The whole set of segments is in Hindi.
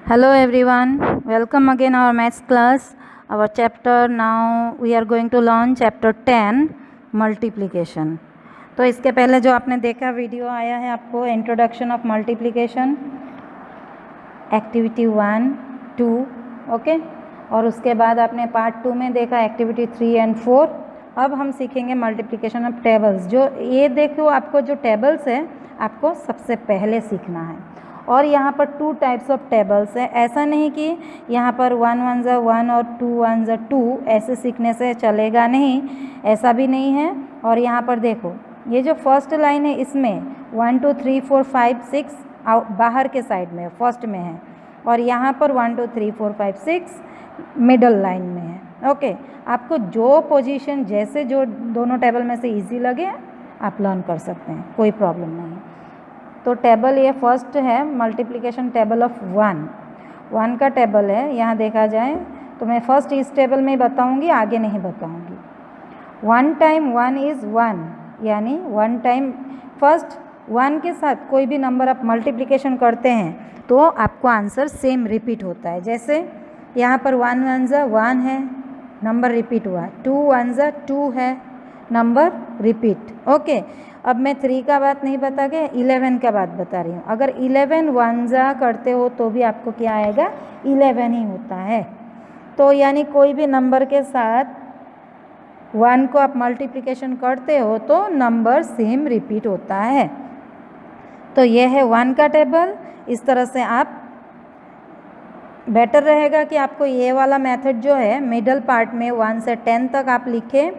Hello everyone, welcome again our maths class. Our chapter now we are going to learn chapter 10 multiplication. तो इसके पहले जो आपने देखा वीडियो आया है आपको introduction of multiplication activity 1, 2 okay, और उसके बाद आपने पार्ट 2 में देखा एक्टिविटी 3 एंड 4. अब हम सीखेंगे मल्टीप्लिकेशन ऑफ टेबल्स. जो ये देखो आपको जो टेबल्स है आपको सबसे पहले सीखना है. और यहाँ पर 2 टाइप्स ऑफ टेबल्स है. ऐसा नहीं कि यहाँ पर 1 1 ज़ा 1 और 2 1 ज़ा 2 ऐसे सीखने से चलेगा नहीं, ऐसा भी नहीं है. और यहाँ पर देखो ये जो फर्स्ट लाइन है इसमें 1 2 3 4 5 6 बाहर के साइड में फर्स्ट में है, और यहाँ पर 1 2 3 4 5 6 मिडल लाइन में है. ओके, आपको जो पोजीशन जैसे जो दोनों टेबल में से इजी लगे आप लर्न कर सकते हैं, कोई प्रॉब्लम नहीं. तो टेबल ये फर्स्ट है मल्टीप्लिकेशन टेबल ऑफ 1 का टेबल है. यहाँ देखा जाए तो मैं फर्स्ट इस टेबल में बताऊँगी, आगे नहीं बताऊँगी. 1 टाइम 1 इज़ 1, यानी 1 टाइम फर्स्ट 1 के साथ कोई भी नंबर आप मल्टीप्लिकेशन करते हैं तो आपको आंसर सेम रिपीट होता है. जैसे यहाँ पर 1 1 ज़ा 1 है, नंबर रिपीट हुआ. 2 1 ज़ा 2 है, नंबर रिपीट. ओके, अब मैं 3 का बात नहीं बता के 11 का बात बता रही हूँ. अगर 11 1 ज़ा करते हो तो भी आपको क्या आएगा, 11 ही होता है. तो यानी कोई भी नंबर के साथ 1 को आप मल्टीप्लिकेशन करते हो तो नंबर सेम रिपीट होता है. तो ये है 1 का टेबल. इस तरह से आप बेटर रहेगा कि आपको ये वाला मेथड जो है मिडल पार्ट में 1 से 10 तक आप लिखें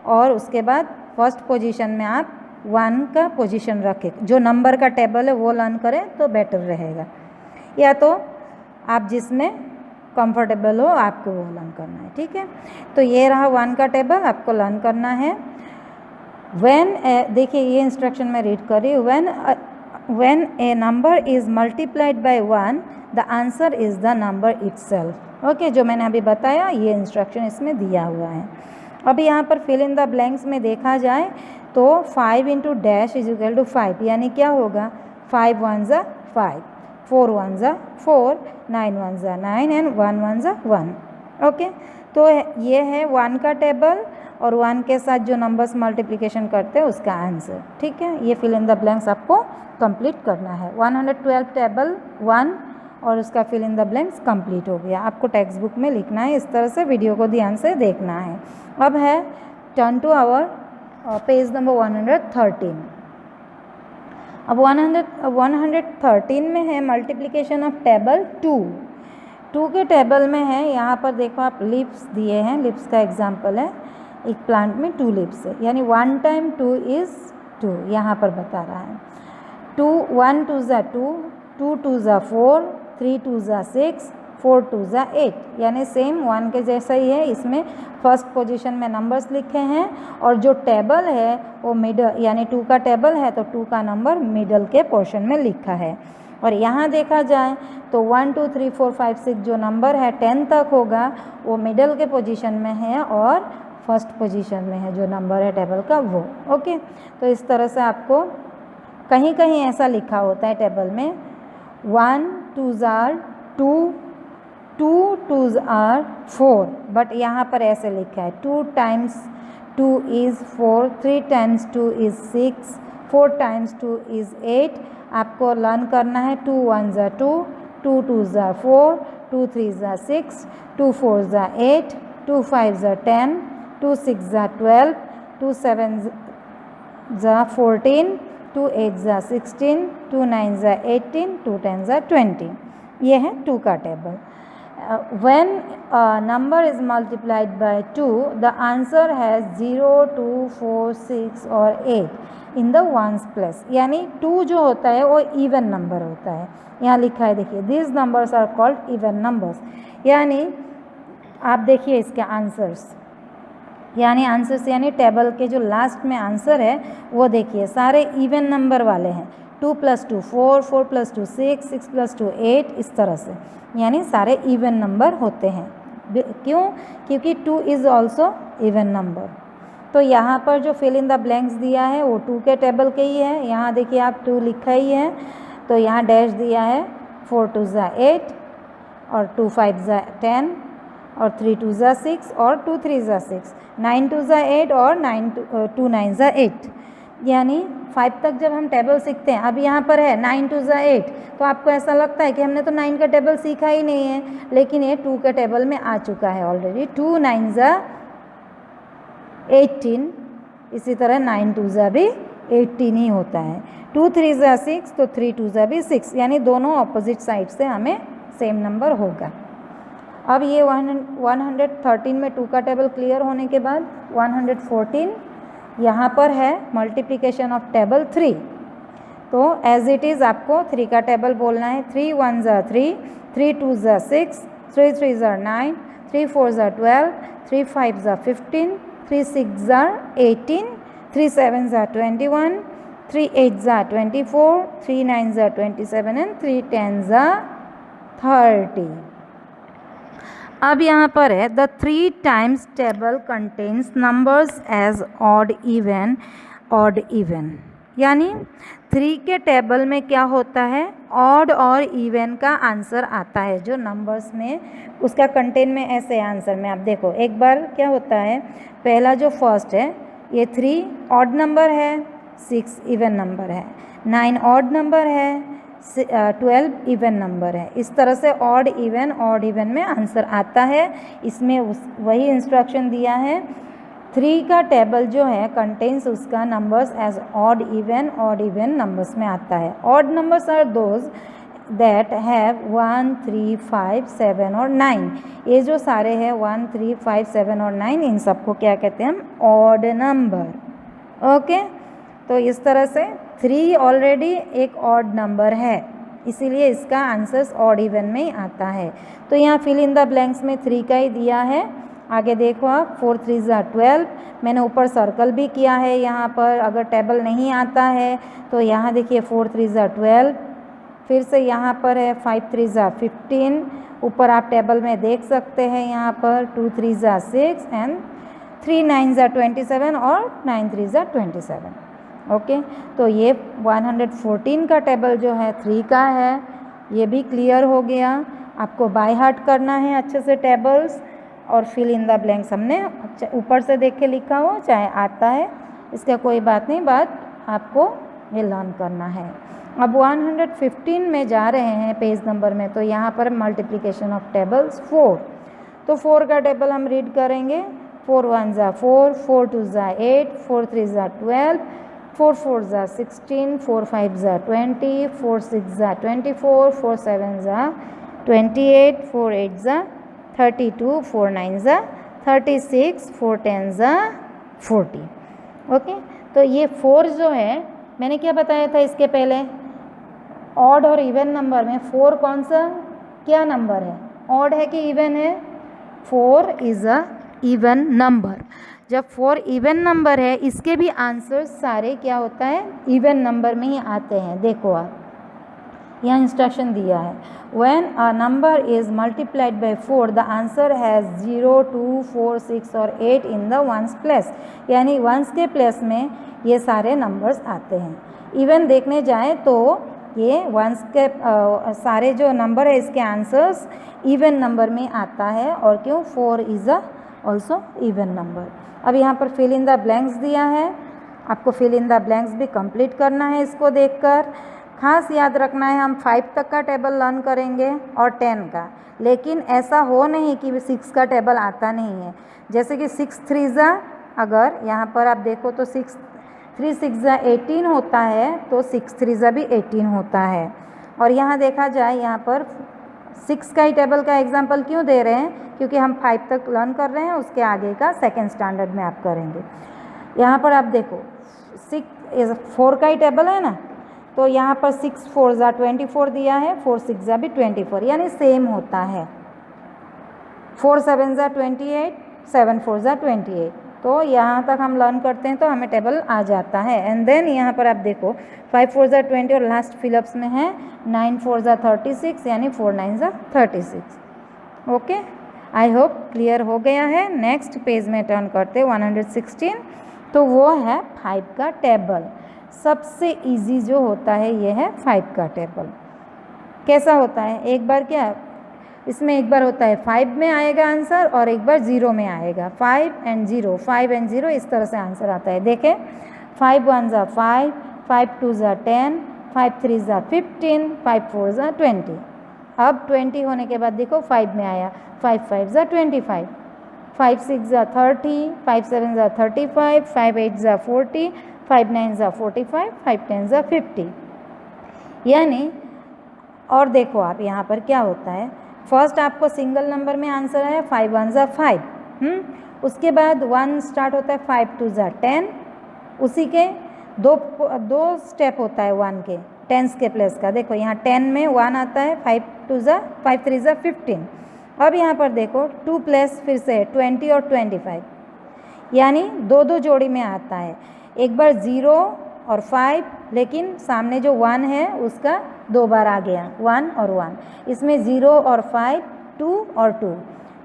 और उसके बाद फर्स्ट पोजीशन में आप 1 का पोजीशन रखें. जो नंबर का टेबल है वो लर्न करें तो बेटर रहेगा, या तो आप जिसमें कंफर्टेबल हो आपको वो लर्न करना है. ठीक है, तो ये रहा 1 का टेबल, आपको लर्न करना है. व्हेन देखिए ये इंस्ट्रक्शन में रीड कर रही हूँ. when a number is multiplied by 1 the answer is the number itself. Okay, जो मैंने अभी बताया ये इंस्ट्रक्शन इसमें दिया हुआ है. अब यहाँ पर फिल इन द ब्लैंक्स में देखा जाए तो 5 into dash is equal to 5, यानी क्या होगा 5 1 ज़ा 5, 4 1 ज़ा 4, 9 1 ज़ा 9 एंड 1 1 ज़ा 1. ओके, तो ये है 1 का टेबल और 1 के साथ जो नंबर्स मल्टीप्लिकेशन करते हैं उसका आंसर. ठीक है, ये फिल इन द ब्लैंक्स आपको कंप्लीट करना है. 112 टेबल 1 और उसका fill in the blanks complete हो गया. आपको टेक्स्ट बुक में लिखना है, इस तरह से वीडियो को ध्यान से देखना है. अब है turn to our page number 113. अब 113 में है मल्टीप्लिकेशन ऑफ टेबल 2 के टेबल में है. यहाँ पर देखो आप लिप्स दिए हैं, लिप्स का एग्जाम्पल है. एक प्लांट में 2 लिप्स है, यानी 1 टाइम 2 इज़ 2, यहाँ पर बता रहा है. 1 2 ज़ा 2, 2 2 ज़ा 4, 3 2 ज़ा 6, 4 2 ज़ा 8, यानी सेम 1 के जैसा ही है. इसमें फर्स्ट पोजीशन में नंबर्स लिखे हैं और जो टेबल है वो मिडल, यानी 2 का टेबल है तो 2 का नंबर मिडल के पोर्शन में लिखा है. और यहाँ देखा जाए तो 1 2 3 4 5 6 जो नंबर है 10 तक होगा वो मिडल के पोजीशन में है और फर्स्ट पोजीशन में है जो नंबर है टेबल का वो. ओके, तो इस तरह से आपको कहीं कहीं ऐसा लिखा होता है टेबल में 1 2 ज़ार 2, 2 2 आर 4, बट यहाँ पर ऐसे लिखा है 2 times 2 is 4, 3 times 2 is 6, 4 times 2 is 8. आपको लर्न करना है 2 1 ज़ा 2, 2 2 ज़ा 4, 2 3 ज़ा 6, 2 4 ज़ा 8, 2 5 ज़ा 10, 2 6 ज़ा 12, 2 7 ज़ा 14, 2 8 ज़ा 16, 2 9 ज़ा 18, 2 10 ज़ा 20. ये है 2 का table. When a number is multiplied by 2 the answer has 0 2 4 6 और 8 in the ones place. यानी 2 जो होता है वो इवन नंबर होता है. यहाँ लिखा है देखिए these numbers are called even numbers. यानी आप देखिए इसके आंसर्स, यानी आंसर्स यानी टेबल के जो लास्ट में आंसर है वो देखिए सारे इवन नंबर वाले हैं. 2 + 2 4, 4 + 2 6, 6 + 2 8, इस तरह से, यानी सारे इवन नंबर होते हैं. क्यों? क्योंकि 2 इज़ ऑल्सो इवन नंबर. तो यहाँ पर जो फिल इन द ब्लैंक्स दिया है वो 2 के टेबल के ही है. यहाँ देखिए आप 2 लिखा ही है तो यहाँ डैश दिया है. 4 2 ज़ा 8, और 2 5 ज़ा 10 और 3 2 ज़ा 6 और 2 3 ज़ा 6, 9 2 ज़ा 8 और 2 9 ज़ा 8। यानी 5 तक जब हम टेबल सीखते हैं, अब यहाँ पर है 9 2 ज़ा 8, तो आपको ऐसा लगता है कि हमने तो 9 का टेबल सीखा ही नहीं है, लेकिन ये 2 के टेबल में आ चुका है ऑलरेडी। 2 9 ज़ा 18, इसी तरह 9 2 ज़ा भी 18 ही होता है। 2 3 ज़ा 6, तो 3 2 ज़ा भी 6, यानी दोनों ऑपोजिट साइड से हमें सेम नंबर होगा। अब ये 113 में 2 का टेबल क्लियर होने के बाद 114 यहाँ पर है मल्टीप्लिकेशन ऑफ टेबल 3, तो एज इट इज़ आपको 3 का टेबल बोलना है। 3 1 ज़ा 3, 3 2 ज़ा 6, 3 3 ज़ा 9, 3 4 ज़ा 12, 3 5 ज़ा 15, 3 6 ज़ा 18, 3 7 ज़ा 21, 3 8 ज़ा 24, 3 9 ज़ा 27 एंड 3 10 ज़ा 30। अब यहाँ पर है the 3 times table contains numbers as odd even, यानी 3 के टेबल में क्या होता है, ऑड और इवन का आंसर आता है जो नंबर्स में उसका कंटेन में ऐसे आंसर में। आप देखो एक बार क्या होता है, पहला जो फर्स्ट है ये 3 ऑड नंबर है, 6 इवन नंबर है, 9 ऑड नंबर है, 12 इवन नंबर है। इस तरह से ऑड इवन में आंसर आता है। इसमें वही इंस्ट्रक्शन दिया है। 3 का टेबल जो है कंटेन्स उसका numbers as odd even numbers में आता है। Odd numbers are those that have 1 3 5 7 और 9। ये जो सारे हैं 1 3 5 7 और 9, इन सबको क्या कहते हैं हम, ऑड नंबर। ओके, तो इस तरह से 3 ऑलरेडी एक ऑड नंबर है, इसीलिए इसका आंसर्स ऑड इवन में ही आता है। तो यहाँ फिल इन द ब्लैंक्स में 3 का ही दिया है। आगे देखो आप, 4 3 ज़ा 12, मैंने ऊपर सर्कल भी किया है यहाँ पर। अगर टेबल नहीं आता है तो यहाँ देखिए 4 3 ज़ा 12, फिर से यहाँ पर है 5 3 ज़ा 15, ऊपर आप टेबल में देख सकते हैं यहाँ पर 2 3 ज़ा 6 एंड 3 9 ज़ा 27 और 9 3 ज़ा 27। ओके, तो ये 114 का टेबल जो है 3 का है, ये भी क्लियर हो गया। आपको बाय हार्ट करना है अच्छे से टेबल्स, और फिल इन द ब्लैंक्स हमने ऊपर से देख के लिखा हो चाहे आता है, इसका कोई बात नहीं, बात आपको ये लर्न करना है। अब 115 में जा रहे हैं पेज नंबर में, तो यहाँ पर मल्टीप्लिकेशन ऑफ टेबल्स 4, तो 4 का टेबल हम रीड करेंगे। 4 1 ज़ा 4, 4 2 ज़ा 8, 4 3 ज़ा 12, 4 4 ज़ा 16, 4 5 ज़ा 20, 4 6 ज़ा 24, 4 7 ज़ा 28, 4 8 ज़ा 32, 4 9 ज़ा 36, 4 10 ज़ा 40। ओके, तो ये 4 जो है मैंने क्या बताया था इसके पहले, ऑड और इवन नंबर में 4 कौन सा क्या नंबर है, ऑड है कि इवन है? 4 इज़ अ इवन नंबर। जब 4 इवन नंबर है, इसके भी आंसर सारे क्या होता है, इवन नंबर में ही आते हैं। देखो आप यहाँ इंस्ट्रक्शन दिया है, when a number is multiplied bye 4 the answer has 0 2 4 6 और 8 इन द वंस प्लेस, यानी वंस के प्लेस में ये सारे नंबर्स आते हैं। इवन देखने जाएँ तो ये वंस के सारे जो नंबर है इसके आंसर्स इवन नंबर में आता है, और क्यों, 4 is a also even number. अब यहाँ पर फिल इन द ब्लैंक्स दिया है, आपको फिल इन द ब्लैंक्स भी कंप्लीट करना है। इसको देखकर खास याद रखना है, हम 5 तक का टेबल लर्न करेंगे और 10 का, लेकिन ऐसा हो नहीं कि 6 का टेबल आता नहीं है। जैसे कि 6 3 ज़ा, अगर यहाँ पर आप देखो तो 6 3 6 ज़ा 18 होता है, तो 6 3 ज़ा भी 18 होता है। और यहाँ देखा जाए, यहाँ पर 6 का ही टेबल का एग्जाम्पल क्यों दे रहे हैं, क्योंकि हम 5 तक लर्न कर रहे हैं, उसके आगे का सेकेंड स्टैंडर्ड में आप करेंगे। यहाँ पर आप देखो 4 का ही टेबल है ना, तो यहाँ पर 6 4 ज़ा 24 दिया है, 4 6 ज़ा भी 24, यानी सेम होता है। 4 7 ज़ा 28, 7 4 ज़ा 28, तो यहाँ तक हम लर्न करते हैं तो हमें टेबल आ जाता है। एंड देन यहाँ पर आप देखो 5 4 ज़ा 20 और लास्ट फिलअप्स में है 9 4 ज़ा 36, यानी 4 9 ज़ा 36। ओके, आई होप क्लियर हो गया है। नेक्स्ट पेज में टर्न करते 116, तो वो है 5 का टेबल। सबसे इजी जो होता है ये है 5 का टेबल। कैसा होता है, एक बार क्या इसमें एक बार होता है 5 में आएगा आंसर और एक बार 0 में आएगा। 5 and 0, 5 and 0 इस तरह से आंसर आता है। देखें 5 1 ज़ा 5, 5 2 ज़ा 10, 5 3 ज़ा 15, 5 4 ज़ा 20। अब 20 होने के बाद देखो 5 में आया, 5 5 ज़ा 25, 5 6 ज़ा 30, 5 7 ज़ा 35, 5 8 ज़ा 40, 5 9 ज़ा 45, 5 10 ज़ा 50। यानी और देखो आप यहाँ पर क्या होता है, फर्स्ट आपको सिंगल नंबर में आंसर आया 5 1 ज़ा 5, उसके बाद 1 स्टार्ट होता है 5 2 ज़ा 10, उसी के दो स्टेप होता है 1 के टेंस के प्लेस का। देखो यहाँ 10 में 1 आता है, 5 2 ज़ा 5 3 ज़ा 15। अब यहाँ पर देखो 2 प्लस फिर से 20 और 25, यानी दो दो जोड़ी में आता है, एक बार 0 और 5, लेकिन सामने जो 1 है उसका 2 बार आ गया, 1 और 1। इसमें 0 और 5, 2 और 2।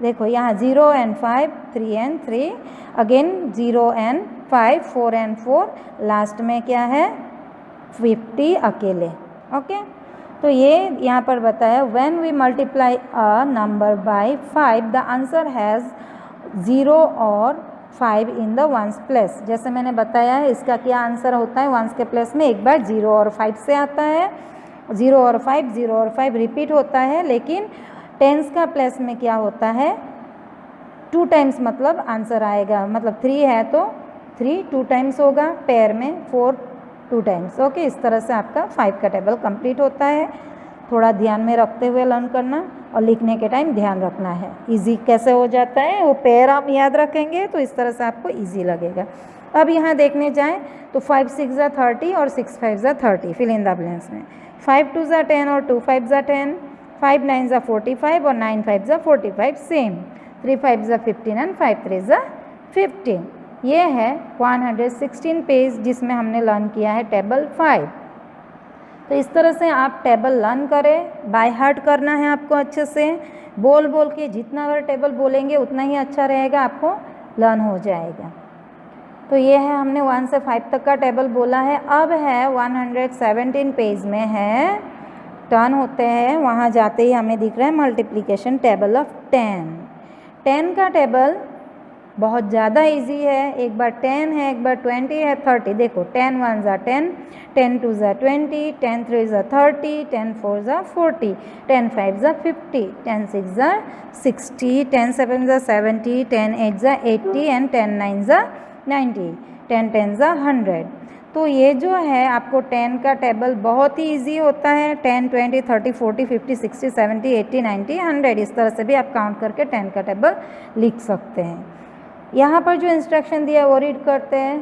देखो यहाँ 0 and 5, 3 and 3, again 0 and 5, 4 and 4, last में क्या है 50 अकेले। ओके, तो ये यहाँ पर बताया when we multiply a number by 5 the answer has 0 और 5 इन द वंस प्लेस। जैसे मैंने बताया है इसका क्या आंसर होता है, वंस के प्लेस में एक बार 0 और 5 से आता है, 0 और 5, 0 और 5 रिपीट होता है, लेकिन टेंस का प्लेस में क्या होता है 2 टाइम्स मतलब आंसर आएगा, मतलब 3 है तो 3 2 टाइम्स होगा, पेयर में 4 2 टाइम्स। ओके, इस तरह से आपका 5 का टेबल कंप्लीट होता है। थोड़ा ध्यान में रखते हुए लर्न करना और लिखने के टाइम ध्यान रखना है। इजी कैसे हो जाता है वो पेयर आप याद रखेंगे तो इस तरह से आपको इजी लगेगा। अब यहाँ देखने जाएं तो 5 6 ज़ा 30 और 6 5 ज़ा 30, फिल इन द ब्लैंक्स में 5 2 ज़ा 10 और 2 5 ज़ा 10, 5 9 ज़ा 45 और 9 5 ज़ा 45, सेम 3 5 ज़ा 15 एंड 5 3 ज़ा 15। ये है 116 पेज जिसमें हमने लर्न किया है टेबल 5। तो इस तरह से आप टेबल लर्न करें, बाय हार्ट करना है आपको अच्छे से, बोल बोल के जितना बार टेबल बोलेंगे उतना ही अच्छा रहेगा, आपको लर्न हो जाएगा। तो ये है हमने 1 से 5 तक का टेबल बोला है। अब है 117 पेज में है, टर्न होते हैं, वहाँ जाते ही हमें दिख रहा है मल्टीप्लिकेशन टेबल ऑफ 10। 10 का टेबल बहुत ज़्यादा इजी है, एक बार 10 है, एक बार 20 है, 30। देखो 10 1 ज़ा 10, 10 2 ज़ा 20, 10 3 ज़ा 30, 10 4 ज़ा 40, 10 5 ज़ा 50, 10 6 ज़ा 60, 10 7 ज़ा 70, 10 8 ज़ा 80 एंड 10 9 ज़ा 90, 10 10 ज़ा 100। तो ये जो है आपको 10 का टेबल बहुत ही इजी होता है। 10 20 30 40 50 60 70 80 90 100 इस तरह से भी आप काउंट करके 10 का टेबल लिख सकते हैं। यहाँ पर जो इंस्ट्रक्शन दिया है वो रीड करते हैं।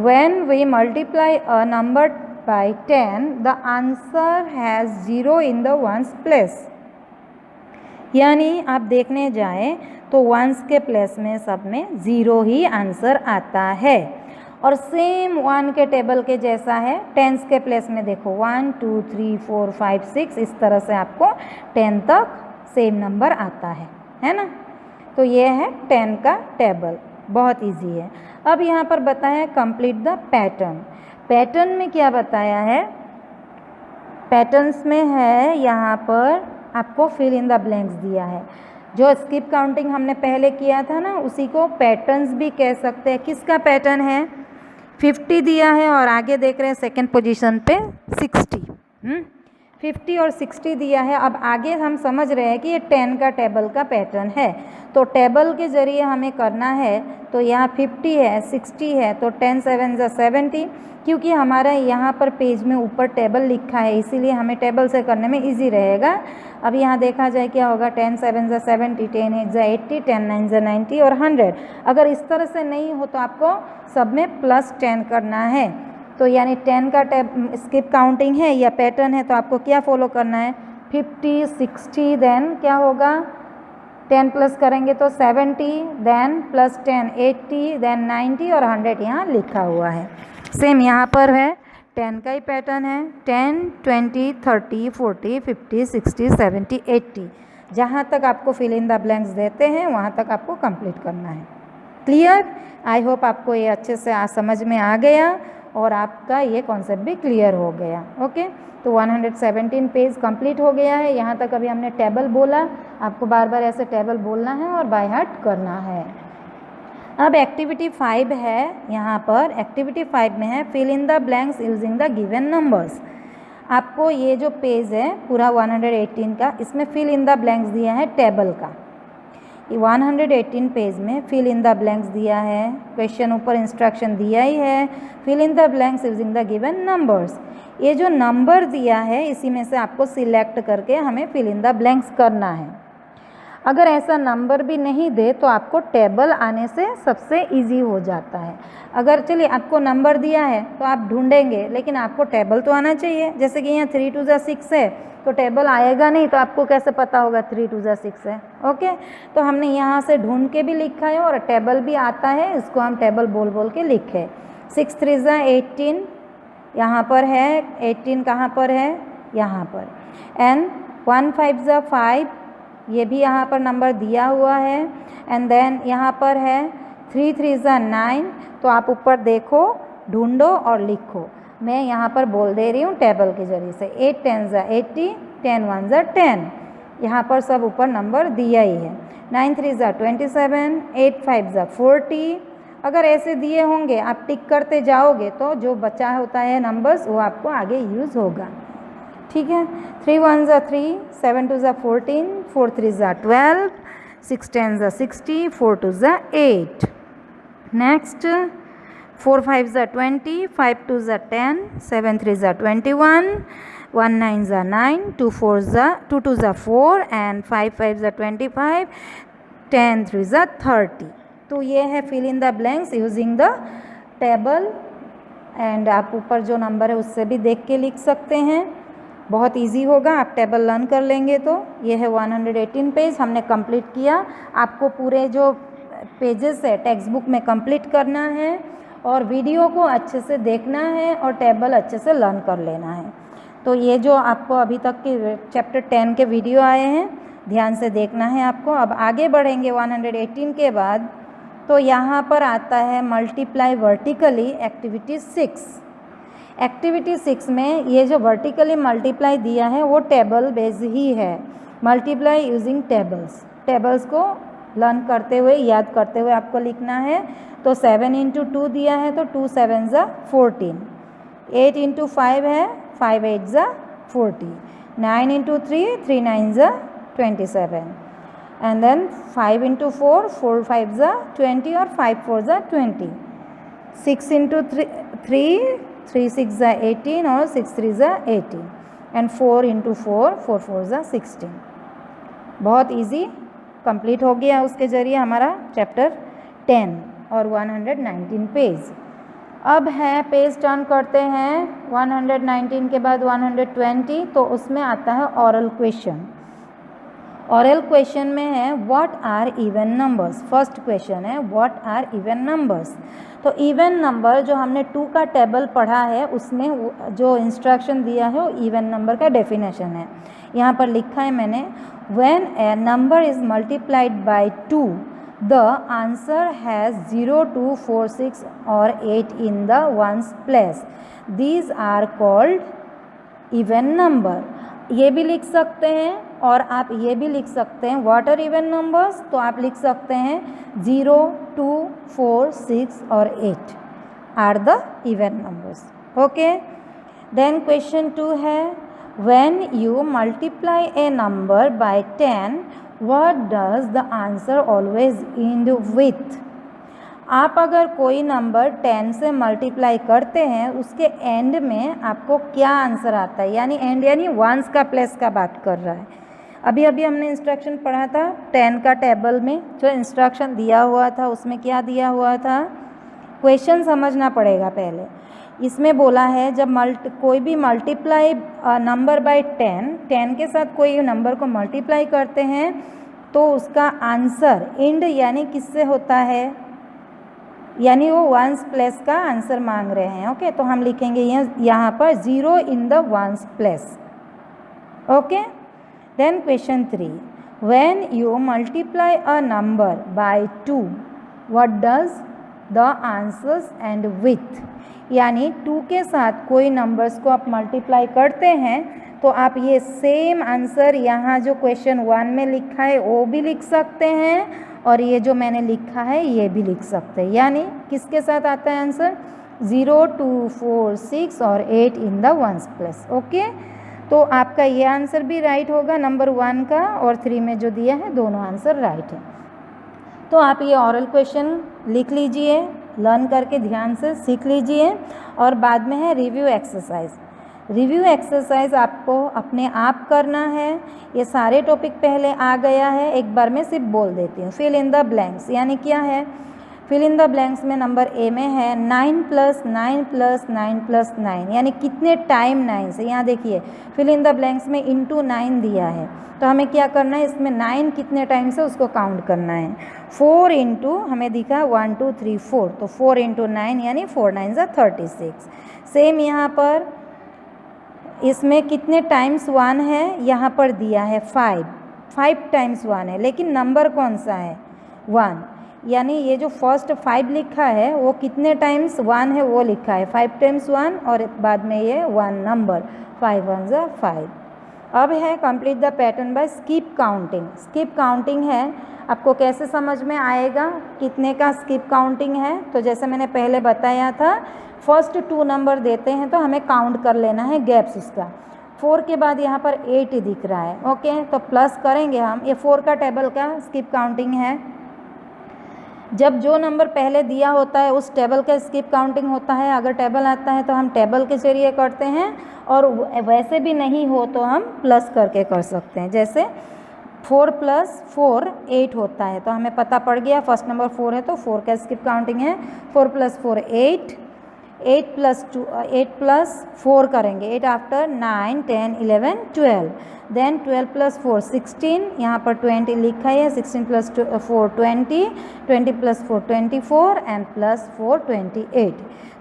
When we multiply a number by 10, the answer has 0 in the ones place। यानी आप देखने जाएं तो वंस के प्लेस में सब में 0 ही आंसर आता है। और सेम 1 के टेबल के जैसा है टेंस के प्लेस में, देखो 1 2 3 4 5 6 इस तरह से आपको 10 तक सेम नंबर आता है ना। तो ये है 10 का टेबल, बहुत इजी है। अब यहाँ पर बताया कंप्लीट द पैटर्न। पैटर्न में क्या बताया है, पैटर्न्स में है यहाँ पर आपको फिल इन द ब्लैंक्स दिया है। जो स्किप काउंटिंग हमने पहले किया था ना उसी को पैटर्न्स भी कह सकते हैं। किसका पैटर्न है, 50 दिया है और आगे देख रहे हैं सेकेंड पोजीशन पे 60, 50 और 60 दिया है। अब आगे हम समझ रहे हैं कि ये 10 का टेबल का पैटर्न है, तो टेबल के ज़रिए हमें करना है। तो यहाँ 50 है 60 है तो 10 7 ज़ा 70, क्योंकि हमारा यहाँ पर पेज में ऊपर टेबल लिखा है इसीलिए हमें टेबल से करने में इजी रहेगा। अब यहाँ देखा जाए क्या होगा, 10 7 ज़ा 70, 10 8 ज़ा 80, 10 9 ज़ा 90 और 100। अगर इस तरह से नहीं हो तो आपको सब में +10 करना है। तो यानी 10 का स्किप काउंटिंग है या पैटर्न है तो आपको क्या फॉलो करना है, 50 60 देन क्या होगा 10 प्लस करेंगे तो 70 देन +10 80 देन 90 और 100 यहाँ लिखा हुआ है। सेम यहाँ पर है 10 का ही पैटर्न है, 10 20 30 40 50 60 70 80 जहाँ तक आपको फिल इन द ब्लैंक्स देते हैं वहाँ तक आपको कंप्लीट करना है। क्लियर, आई होप आपको ये अच्छे से समझ में आ गया। और आपका ये कॉन्सेप्ट भी क्लियर हो गया। ओके, तो 117 पेज कंप्लीट हो गया है। यहाँ तक अभी हमने टेबल बोला, आपको बार बार ऐसे टेबल बोलना है और बाय हार्ट करना है। अब एक्टिविटी 5 है, यहाँ पर एक्टिविटी 5 में है fill in the blanks using the given numbers. आपको ये जो पेज है पूरा 118 का, इसमें फिल इन द ब्लैंक्स दिया है टेबल का। 118 पेज में फिल इन द ब्लैंक्स दिया है, क्वेश्चन ऊपर इंस्ट्रक्शन दिया ही है, fill in the blanks using the given numbers. ये जो नंबर दिया है इसी में से आपको सिलेक्ट करके हमें फिल इन द ब्लैंक्स करना है। अगर ऐसा नंबर भी नहीं दे तो आपको टेबल आने से सबसे इजी हो जाता है। अगर चलिए आपको नंबर दिया है तो आप ढूंढेंगे, लेकिन आपको टेबल तो आना चाहिए। जैसे कि यहाँ 3 2 6 है तो टेबल आएगा नहीं, तो आपको कैसे पता होगा 3 2 6 है। ओके, तो हमने यहाँ से ढूंढ के भी लिखा है और टेबल भी आता है, इसको हम टेबल बोल बोल के लिखे। 6 3 18 यहाँ पर है, 18 कहाँ पर है, यहाँ पर। एंड 1 5 5, ये भी यहाँ पर नंबर दिया हुआ है। एंड देन यहाँ पर है 3 3 9, तो आप ऊपर देखो, ढूंढो और लिखो। मैं यहाँ पर बोल दे रही हूँ टेबल के जरिए से। 8 10 80, 10 1 10, यहाँ पर सब ऊपर नंबर दिया ही है। 9 3 27, 8 5 40। अगर ऐसे दिए होंगे आप टिक करते जाओगे तो जो बचा होता है नंबर्स वो आपको आगे यूज़ होगा। ठीक है, 3 1 3, 7 2 14, 4 3 12, 6 10 60, 4 2 8। Next 4 5 20, 5 2 10, 7 3 21, 1 9 9, 2 2 4 and 5 5 25, 10 3 30। तो ये है fill in the blanks using the table. And आप ऊपर जो नंबर है उससे भी देख के लिख सकते हैं, बहुत इजी होगा। आप टेबल लर्न कर लेंगे तो। ये है 118 पेज हमने कंप्लीट किया। आपको पूरे जो पेजेस है टेक्स्ट बुक में कंप्लीट करना है और वीडियो को अच्छे से देखना है और टेबल अच्छे से लर्न कर लेना है। तो ये जो आपको अभी तक के चैप्टर 10 के वीडियो आए हैं ध्यान से देखना है आपको। अब आगे बढ़ेंगे 118 के बाद, तो यहाँ पर आता है मल्टीप्लाई वर्टिकली एक्टिविटी 6। एक्टिविटी 6 में ये जो वर्टिकली मल्टीप्लाई दिया है वो टेबल बेस्ड ही है। मल्टीप्लाई यूजिंग टेबल्स, टेबल्स को लर्न करते हुए, याद करते हुए आपको लिखना है। तो 7 × 2 दिया है तो 2 7 14, 8 × 5 है, 5 8 40, 9 × 3, 3 9 27, एंड देन 5 × 4, 4 5 20 और 5 4 20, 6 × 3, 3 6 18 और 6 3 18, एंड 4 × 4, 4 4 16। बहुत इजी कंप्लीट हो गया उसके ज़रिए हमारा चैप्टर 10 और 119 पेज। अब है पेज टर्न करते हैं 119 के बाद 120, तो उसमें आता है ऑरल क्वेश्चन। ऑरल क्वेश्चन में है what are even numbers. First question है व्हाट आर इवन नंबर्स। तो इवन नंबर जो हमने 2 का टेबल पढ़ा है उसमें जो इंस्ट्रक्शन दिया है वो इवन नंबर का डेफिनेशन है। यहाँ पर लिखा है मैंने, when a number is multiplied by 2 the answer has 0 2 4 6 और 8 in the ones place, these are called even number. ये भी लिख सकते हैं और आप ये भी लिख सकते हैं व्हाट आर इवन नंबर्स, तो आप लिख सकते हैं 0 2 4 6 और 8 are the even numbers. Okay, then question 2 है when you multiply a number by 10 what does the answer always end with. आप अगर कोई नंबर 10 से मल्टीप्लाई करते हैं उसके एंड में आपको क्या आंसर आता है, यानी एंड यानी वंस का प्लेस का बात कर रहा है। अभी अभी हमने इंस्ट्रक्शन पढ़ा था 10 का टेबल में, जो इंस्ट्रक्शन दिया हुआ था उसमें क्या दिया हुआ था, क्वेश्चन समझना पड़ेगा पहले। इसमें बोला है जब कोई भी मल्टीप्लाई नंबर बाय 10 के साथ कोई नंबर को मल्टीप्लाई करते हैं तो उसका आंसर एंड यानी किससे होता है, यानी वो वंस प्लेस का आंसर मांग रहे हैं। ओके, तो हम लिखेंगे यहाँ पर 0 in the ones place. Okay, then question 3, when you multiply a number by 2 what does the answers end with, यानी 2 के साथ कोई नंबर्स को आप मल्टीप्लाई करते हैं तो आप ये सेम आंसर यहाँ जो क्वेश्चन 1 में लिखा है वो भी लिख सकते हैं और ये जो मैंने लिखा है ये भी लिख सकते हैं। यानी किसके साथ आता है आंसर 0, 2, 4, 6 और 8 in the ones place. Okay, तो आपका ये आंसर भी राइट होगा नंबर 1 का, और 3 में जो दिया है दोनों आंसर राइट है। तो आप ये ऑरल क्वेश्चन लिख लीजिए, लर्न करके ध्यान से सीख लीजिए। और बाद में है रिव्यू एक्सरसाइज। रिव्यू एक्सरसाइज आपको अपने आप करना है। ये सारे टॉपिक पहले आ गया है, एक बार में सिर्फ बोल देती हूँ। फिल इन द ब्लैंक्स, यानी क्या है फिल इन द ब्लैंक्स में नंबर ए में है 9 + 9 + 9 + 9, यानी कितने टाइम 9 से। यहाँ देखिए फिल इन द ब्लैंक्स में × 9 दिया है, तो हमें क्या करना है, इसमें 9 कितने टाइम से उसको काउंट करना है। 4 इंटू हमें दिखा 1 2 3 4, तो 4 × 9 यानी 4 9 = 36। सेम यहाँ पर इसमें कितने टाइम्स 1 है, यहाँ पर दिया है 5 टाइम्स 1 है, लेकिन नंबर कौन सा है 1, यानी ये जो फर्स्ट 5 लिखा है वो कितने टाइम्स 1 है वो लिखा है 5 टाइम्स 1, और बाद में ये 1 नंबर 5 1 = 5। अब है complete the pattern bye skip counting. Skip counting है, आपको कैसे समझ में आएगा कितने का स्किप काउंटिंग है। तो जैसे मैंने पहले बताया था, फर्स्ट 2 नंबर देते हैं तो हमें काउंट कर लेना है गैप्स उसका। 4 के बाद यहाँ पर 8 दिख रहा है, ओके, तो प्लस करेंगे हम। ये 4 का टेबल का स्किप काउंटिंग है। जब जो नंबर पहले दिया होता है उस टेबल का स्किप काउंटिंग होता है। अगर टेबल आता है तो हम टेबल के जरिए करते हैं, और वैसे भी नहीं हो तो हम प्लस करके कर सकते हैं। जैसे 4 + 4 8 होता है, तो हमें पता पड़ गया फर्स्ट नंबर 4 है तो 4 का स्किप काउंटिंग है। 4 + 4 8, 8 + 4 करेंगे, 8 आफ्टर 9 10 11 12, देन 12 + 4 16, यहाँ पर 20 लिखा है, 16 + 4 20, 20 + 4 24 एंड +4 28।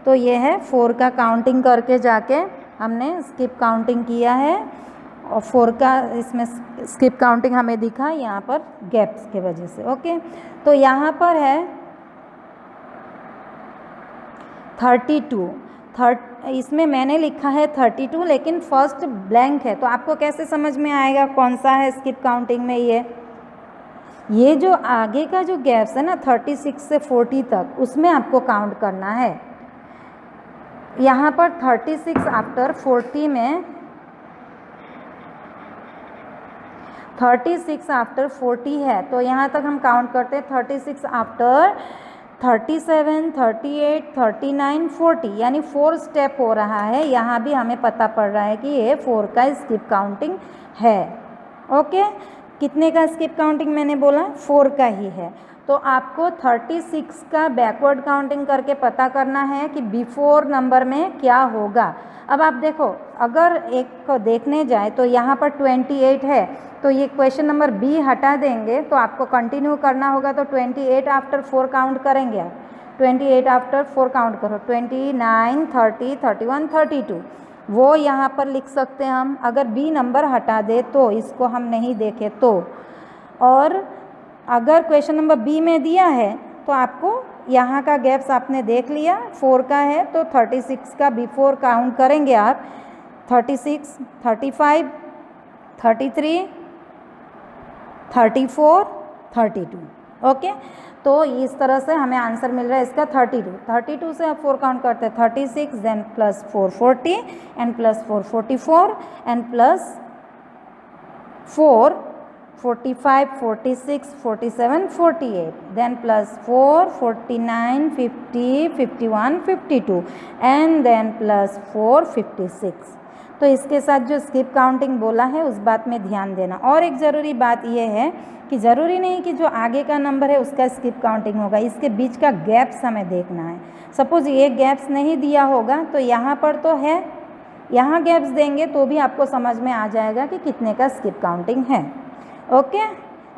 तो ये है 4 का काउंटिंग करके जाके हमने स्किप काउंटिंग किया है, और 4 का इसमें स्किप काउंटिंग हमें दिखा यहाँ पर गैप्स के वजह से। ओके, तो यहाँ पर है 32, इसमें मैंने लिखा है 32, लेकिन फर्स्ट ब्लैंक है, तो आपको कैसे समझ में आएगा कौन सा है स्किप काउंटिंग में। ये जो आगे का जो गैप्स है ना 36 से 40 तक, उसमें आपको काउंट करना है। यहाँ पर 36 आफ्टर 40 में 36 आफ्टर 40 है, तो यहाँ तक हम काउंट करते हैं 36 आफ्टर 37 38 39 40, यानी 4 स्टेप हो रहा है। यहाँ भी हमें पता पड़ रहा है कि ये 4 का स्किप काउंटिंग है। ओके, कितने का स्किप काउंटिंग मैंने बोला 4 का ही है। तो आपको 36 का बैकवर्ड काउंटिंग करके पता करना है कि बिफोर नंबर में क्या होगा। अब आप देखो, अगर एक को देखने जाए तो यहाँ पर 28 है, तो ये क्वेश्चन नंबर बी हटा देंगे तो आपको कंटिन्यू करना होगा। तो 28 आफ्टर 4 काउंट करेंगे आप, 28 आफ्टर 4 काउंट करो, 29 30 31 32, वो यहाँ पर लिख सकते हैं हम। अगर बी नंबर हटा दे तो, इसको हम नहीं देखे तो, और अगर क्वेश्चन नंबर बी में दिया है तो आपको यहाँ का गैप्स आपने देख लिया 4 का है, तो 36 का बिफोर काउंट करेंगे आप, 36 35 33 34 32। ओके, तो इस तरह से हमें आंसर मिल रहा है इसका 32 से आप 4 काउंट करते हैं, 36 then +4 40 and +4 44 and +4 45 46 47 48, then +4 49 50 51 52 and then +4 56। तो इसके साथ जो स्किप काउंटिंग बोला है उस बात में ध्यान देना। और एक ज़रूरी बात यह है कि ज़रूरी नहीं कि जो आगे का नंबर है उसका स्किप काउंटिंग होगा, इसके बीच का गैप्स हमें देखना है। सपोज़ ये गैप्स नहीं दिया होगा तो यहाँ पर तो है, यहाँ गैप्स देंगे तो भी आपको समझ में आ जाएगा कि कितने का स्किप काउंटिंग है। ओके,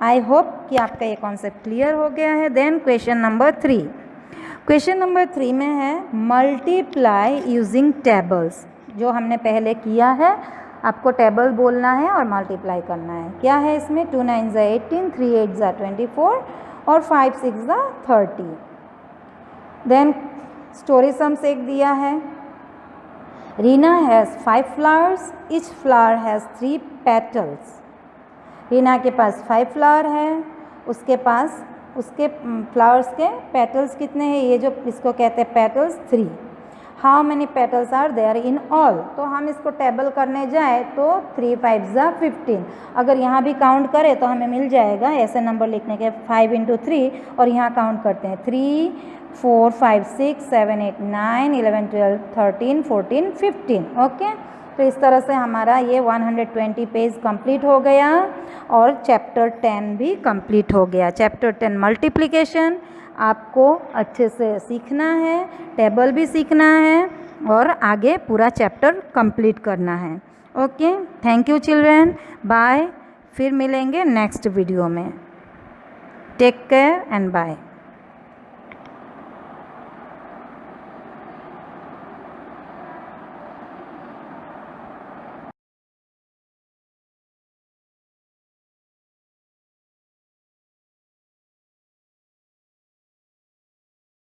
आई होप कि आपका ये कॉन्सेप्ट क्लियर हो गया है। Then question number 3, question number 3 में है मल्टीप्लाई यूजिंग टेबल्स। जो हमने पहले किया है, आपको टेबल बोलना है और मल्टीप्लाई करना है। क्या है इसमें, 2 9 = 18, 3 8 = 24 और 5 6 = 30। देन स्टोरी सम्स एक दिया है, Reena has 5 flowers, each flower has 3 petals. Reena के पास 5 फ्लावर है, उसके पास उसके फ्लावर्स के पेटल्स कितने हैं, ये जो इसको कहते हैं petals 3। How many petals are there in all, तो हम इसको टेबल करने जाए तो 3 5 ज़ा 15। अगर यहाँ भी काउंट करें तो हमें मिल जाएगा ऐसे नंबर लिखने के 5 × 3, और यहाँ काउंट करते हैं 3 4 5 6 7 8 9 11 12 13 14 15। ओके, तो इस तरह से हमारा ये 120 पेज कंप्लीट हो गया और चैप्टर 10 भी कंप्लीट हो गया। चैप्टर 10 मल्टीप्लिकेशन आपको अच्छे से सीखना है, टेबल भी सीखना है और आगे पूरा चैप्टर कंप्लीट करना है। Okay, thank you children, bye. फिर मिलेंगे नेक्स्ट वीडियो में। Take care and bye.